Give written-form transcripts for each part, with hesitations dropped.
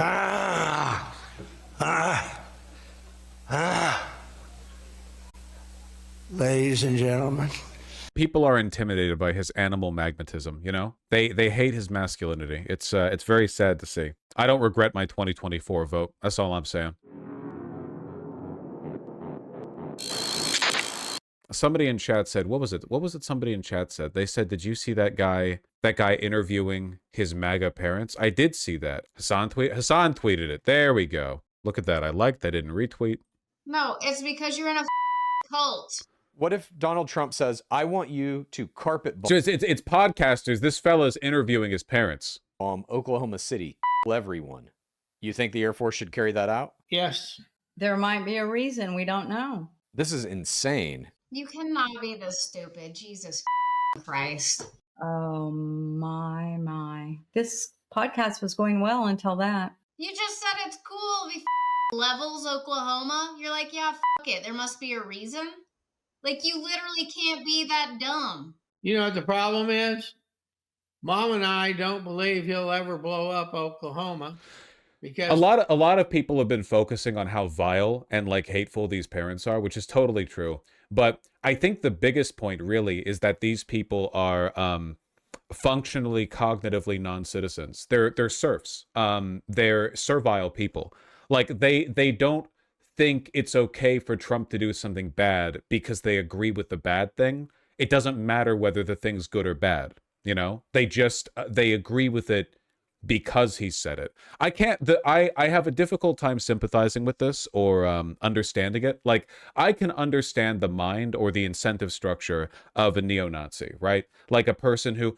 Ah, ah, ah. Ladies and gentlemen. People are intimidated by his animal magnetism, you know? They hate his masculinity. It's very sad to see. I don't regret my 2024 vote. That's all I'm saying. Somebody in chat said, what was it? What was it somebody in chat said? They said, did you see that guy interviewing his MAGA parents? I did see that. Hassan tweeted it. There we go. Look at that. I liked. I didn't retweet. No, it's because you're in a cult. What if Donald Trump says, I want you to carpet bomb... So it's podcasters. This fella's interviewing his parents. Oklahoma City, everyone. You think the Air Force should carry that out? Yes. There might be a reason. We don't know. This is insane. You cannot be this stupid. Jesus Christ. Oh, my. This podcast was going well until that. You just said it's cool if he levels Oklahoma. You're like, yeah, it. There must be a reason. Like, you literally can't be that dumb. You know what the problem is? Mom and I don't believe he'll ever blow up Oklahoma because a lot of people have been focusing on how vile and like hateful these parents are, which is totally true. But I think the biggest point really is that these people are functionally, cognitively non-citizens. They're serfs. They're servile people. Like they don't think it's okay for Trump to do something bad because they agree with the bad thing. It doesn't matter whether the thing's good or bad, you know? They just they agree with it because he said it. I have a difficult time sympathizing with this or understanding it. Like, I can understand the mind or the incentive structure of a neo-Nazi, right? Like a person who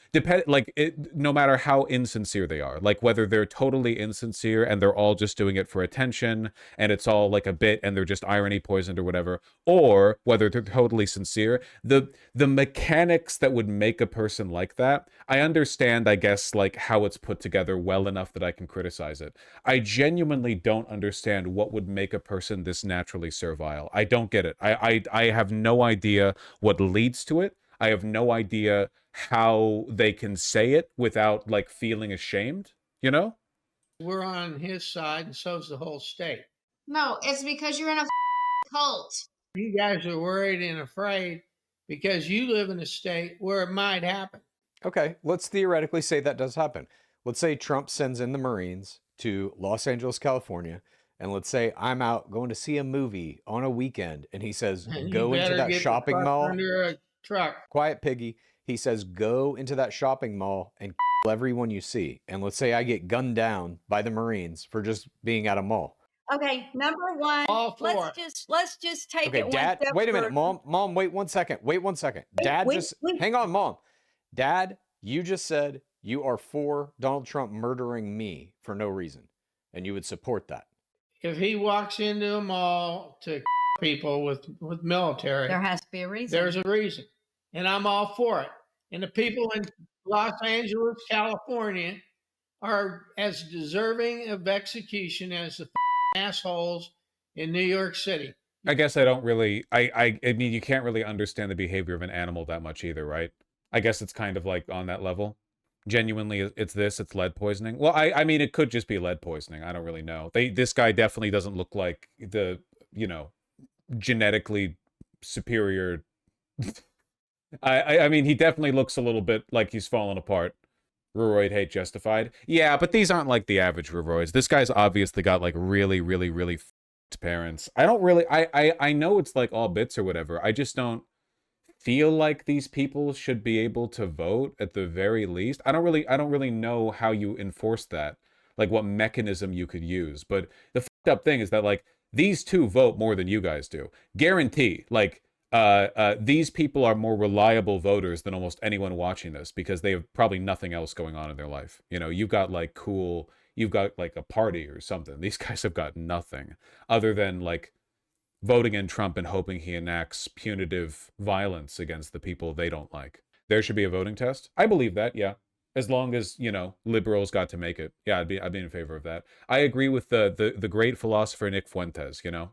no matter how insincere they are, like whether they're totally insincere and they're all just doing it for attention and it's all like a bit and they're just irony poisoned or whatever, or whether they're totally sincere, the mechanics that would make a person like that, I understand, I guess, like how it's put together well enough that I can criticize it. I genuinely don't understand what would make a person this naturally servile. I don't get it. I have no idea what leads to it. I have no idea how they can say it without like feeling ashamed, you know? we're on his side and so's the whole state. No, it's because you're in a cult. You guys are worried and afraid because you live in a state where it might happen. Okay, let's theoretically say that does happen. Let's say Trump sends in the Marines to Los Angeles, California, and let's say I'm out going to see a movie on a weekend, and he says, go into that shopping mall. Under a truck. Quiet piggy. He says, go into that shopping mall and kill everyone you see. And let's say I get gunned down by the Marines for just being at a mall. Okay, number one, All for let's just take it one Dad, step wait a minute, further. Mom, wait 1 second. Wait 1 second. Dad, hang on, Mom. Dad, you just said you are for Donald Trump murdering me for no reason, and you would support that. If he walks into a mall to people with military, There has to be a reason. there's a reason. And I'm all for it. And the people in Los Angeles, California are as deserving of execution as the assholes in New York City. I guess I don't really, I mean, you can't really understand the behavior of an animal that much either, right? I guess it's kind of like on that level. Genuinely, it's lead poisoning. Well, I mean, it could just be lead poisoning. I don't really know. This guy definitely doesn't look like the, you know, genetically superior. I mean, he definitely looks a little bit like he's fallen apart. Ruroid hate justified. Yeah, but these aren't like the average Ruroids. This guy's obviously got like really, really, really f***ed parents. I don't really, I know it's like all bits or whatever. I just don't feel like these people should be able to vote at the very least. I don't really know how you enforce that, like what mechanism you could use. But the fucked up thing is that like these two vote more than you guys do. Guarantee. Like these people are more reliable voters than almost anyone watching this because they have probably nothing else going on in their life. You know, you've got like you've got like a party or something. These guys have got nothing other than like voting in Trump and hoping he enacts punitive violence against the people they don't like. There should be a voting test. I believe that, yeah. As long as, you know, liberals got to make it. Yeah, I'd be in favor of that. I agree with the great philosopher Nick Fuentes, you know.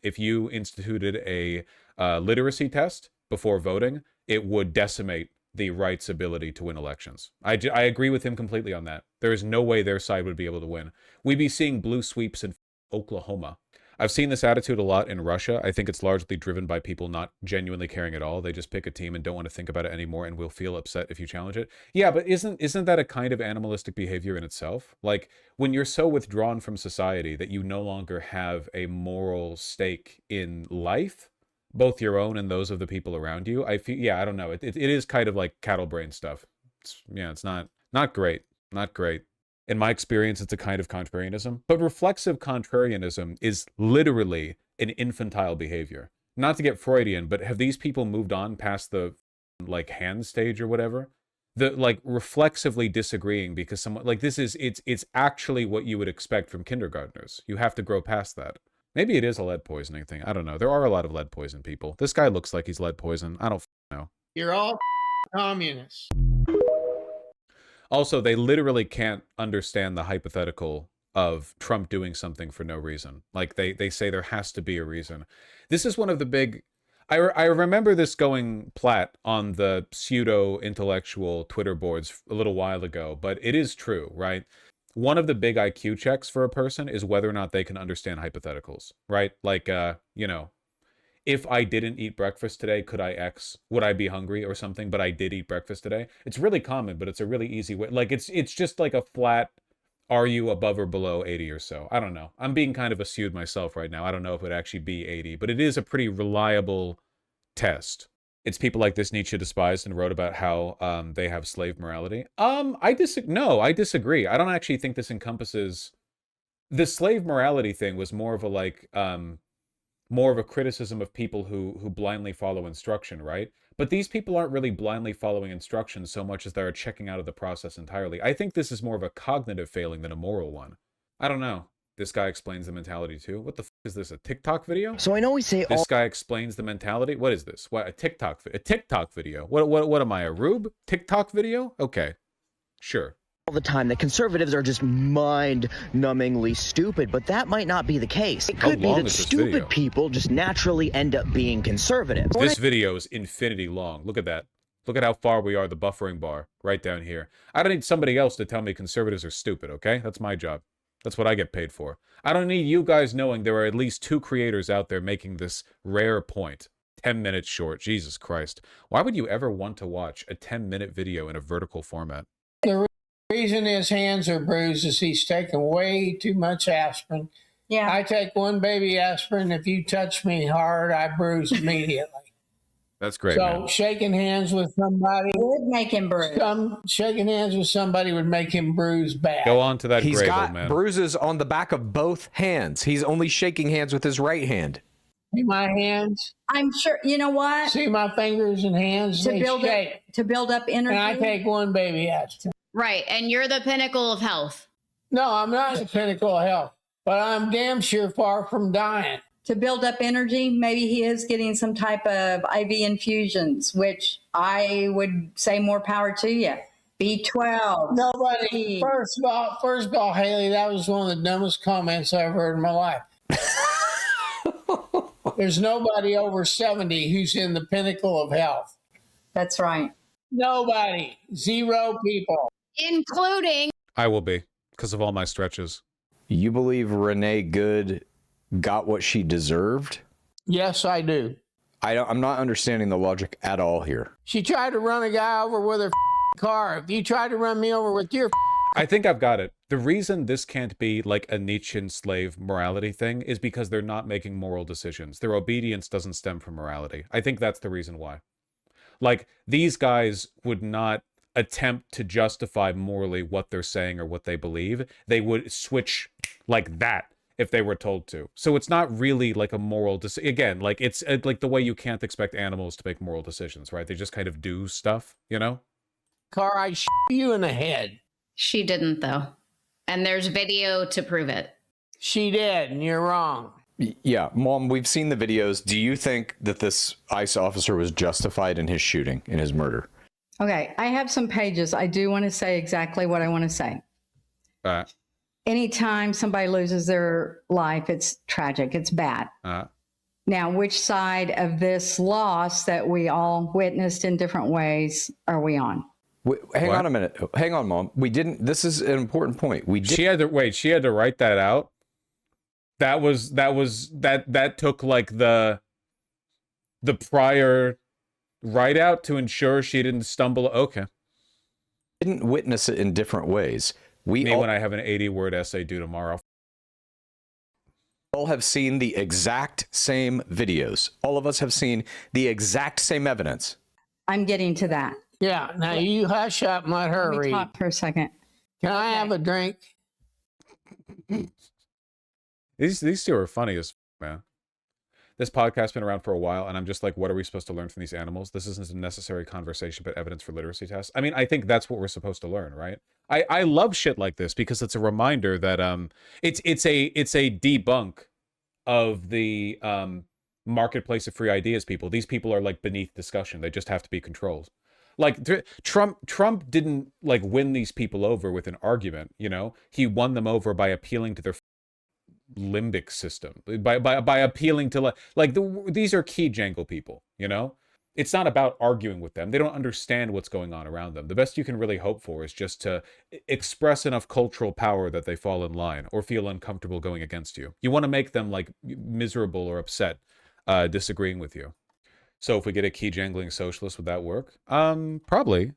If you instituted a literacy test before voting, it would decimate the right's ability to win elections. I agree with him completely on that. There is no way their side would be able to win. We'd be seeing blue sweeps in Oklahoma. I've seen this attitude a lot in Russia. I think it's largely driven by people not genuinely caring at all. They just pick a team and don't want to think about it anymore and will feel upset if you challenge it. Yeah, but isn't that a kind of animalistic behavior in itself? Like, when you're so withdrawn from society that you no longer have a moral stake in life, both your own and those of the people around you, I feel, yeah, I don't know. It is kind of like cattle brain stuff. It's not great. Not great. In my experience, it's a kind of contrarianism. But reflexive contrarianism is literally an infantile behavior. Not to get Freudian, but have these people moved on past the, like, hand stage or whatever? The, like, reflexively disagreeing because someone, like, it's actually what you would expect from kindergartners. You have to grow past that. Maybe it is a lead poisoning thing. I don't know. There are a lot of lead poison people. This guy looks like he's lead poison. I don't know. You're all communists. Also, they literally can't understand the hypothetical of Trump doing something for no reason. Like, they say there has to be a reason. This is one of the big... I remember this going plat on the pseudo-intellectual Twitter boards a little while ago, but it is true, right? One of the big IQ checks for a person is whether or not they can understand hypotheticals, right? Like, you know, if I didn't eat breakfast today, could I X? Would I be hungry or something? But I did eat breakfast today. It's really common, but it's a really easy way. Like, it's just like a flat, are you above or below 80 or so? I don't know. I'm being kind of askewed myself right now. I don't know if it would actually be 80, but it is a pretty reliable test. It's people like this Nietzsche despised and wrote about how they have slave morality. I disagree. I don't actually think this encompasses... The slave morality thing was more of a, like... more of a criticism of people who blindly follow instruction, right? But these people aren't really blindly following instruction so much as they're checking out of the process entirely. I think this is more of a cognitive failing than a moral one. I don't know. This guy explains the mentality too. What the f is this, a TikTok video? So I know we say this guy explains the mentality. What is this? What, a TikTok video? What am I, a rube? TikTok video? Okay, sure. all the time that conservatives are just mind-numbingly stupid, but that might not be the case. It could be that stupid people just naturally end up being conservative. This video is infinity long. Look at that. Look at how far we are, the buffering bar, right down here. I don't need somebody else to tell me conservatives are stupid, okay? That's my job. That's what I get paid for. I don't need you guys knowing there are at least 2 creators out there making this rare point. 10 minutes short. Jesus Christ. Why would you ever want to watch a 10-minute video in a vertical format? The reason his hands are bruised is he's taking way too much aspirin. Yeah. I take 1 baby aspirin. If you touch me hard, I bruise immediately. That's great, so man. shaking hands with somebody would make him bruise. Shaking hands with somebody would make him bruise bad. Go on to that He's grave, got old man. bruises on the back of both hands. He's only shaking hands with his right hand. See my hands? I'm sure, you know what? See my fingers and hands? To they build shake. up, to build up energy. And I take 1 baby aspirin. Right. And you're the pinnacle of health. No, I'm not the pinnacle of health, but I'm damn sure far from dying. To build up energy, maybe he is getting some type of IV infusions, which I would say more power to you. B12. Nobody. First of all, Haley, that was one of the dumbest comments I ever heard in my life. There's nobody over 70 who's in the pinnacle of health. That's right. Nobody. 0 people. Including. I will be, because of all my stretches. You believe Renee Good got what she deserved? Yes, I do. I'm not understanding the logic at all here. She tried to run a guy over with her car. If you tried to run me over with your I think I've got it. The reason this can't be like a Nietzschean slave morality thing is because they're not making moral decisions. Their obedience doesn't stem from morality. I think that's the reason why. Like, these guys would not attempt to justify morally what they're saying or what they believe. They would switch like that if they were told to. So it's not really like a moral decision. Again, like, it's like the way you can't expect animals to make moral decisions, right? They just kind of do stuff, you know? car, I you in the head. She didn't, though. And there's video to prove it. She did, and you're wrong. Yeah, Mom, we've seen the videos. Do you think that this ICE officer was justified in his shooting, in his murder? Okay, I have some pages. I do want to say exactly what I want to say. Anytime somebody loses their life, it's tragic. It's bad. Now, which side of this loss that we all witnessed in different ways are we on? Hang on a minute. Hang on, Mom. We didn't. This is an important point. She had to wait. She had to write that out. That took like the prior write out to ensure she didn't stumble. Okay. Didn't witness it in different ways. When I have an 80-word essay due tomorrow. All have seen the exact same videos. All of us have seen the exact same evidence. I'm getting to that. Yeah. Now you hush up and let her Let me read. talk for a second. Can I have a drink? These two are funny as man. This podcast's been around for a while, and I'm just like, what are we supposed to learn from these animals? This isn't a necessary conversation, but evidence for literacy tests. I mean, I think that's what we're supposed to learn, right? I love shit like this because it's a reminder that it's a debunk of the marketplace of free ideas people. These people are like beneath discussion. They just have to be controlled. Like Trump didn't like win these people over with an argument, you know? He won them over by appealing to their limbic system, by appealing to these are key jangle people, you know? It's not about arguing with them. They don't understand what's going on around them. The best you can really hope for is just to express enough cultural power that they fall in line or feel uncomfortable going against you. You want to make them like miserable or upset disagreeing with you. So if we get a key jangling socialist, would that work? Probably.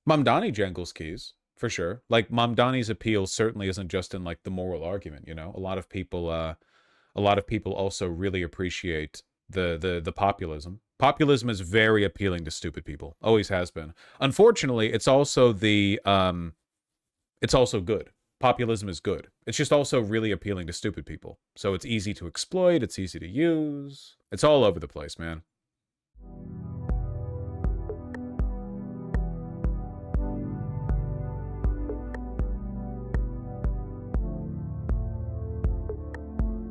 Mamdani jangles keys, for sure. Like Mamdani's appeal certainly isn't just in like the moral argument, you know? A lot of people also really appreciate the populism. Populism is very appealing to stupid people. Always has been. Unfortunately, it's also it's also good. Populism is good. It's just also really appealing to stupid people. So it's easy to exploit, it's easy to use. It's all over the place, man.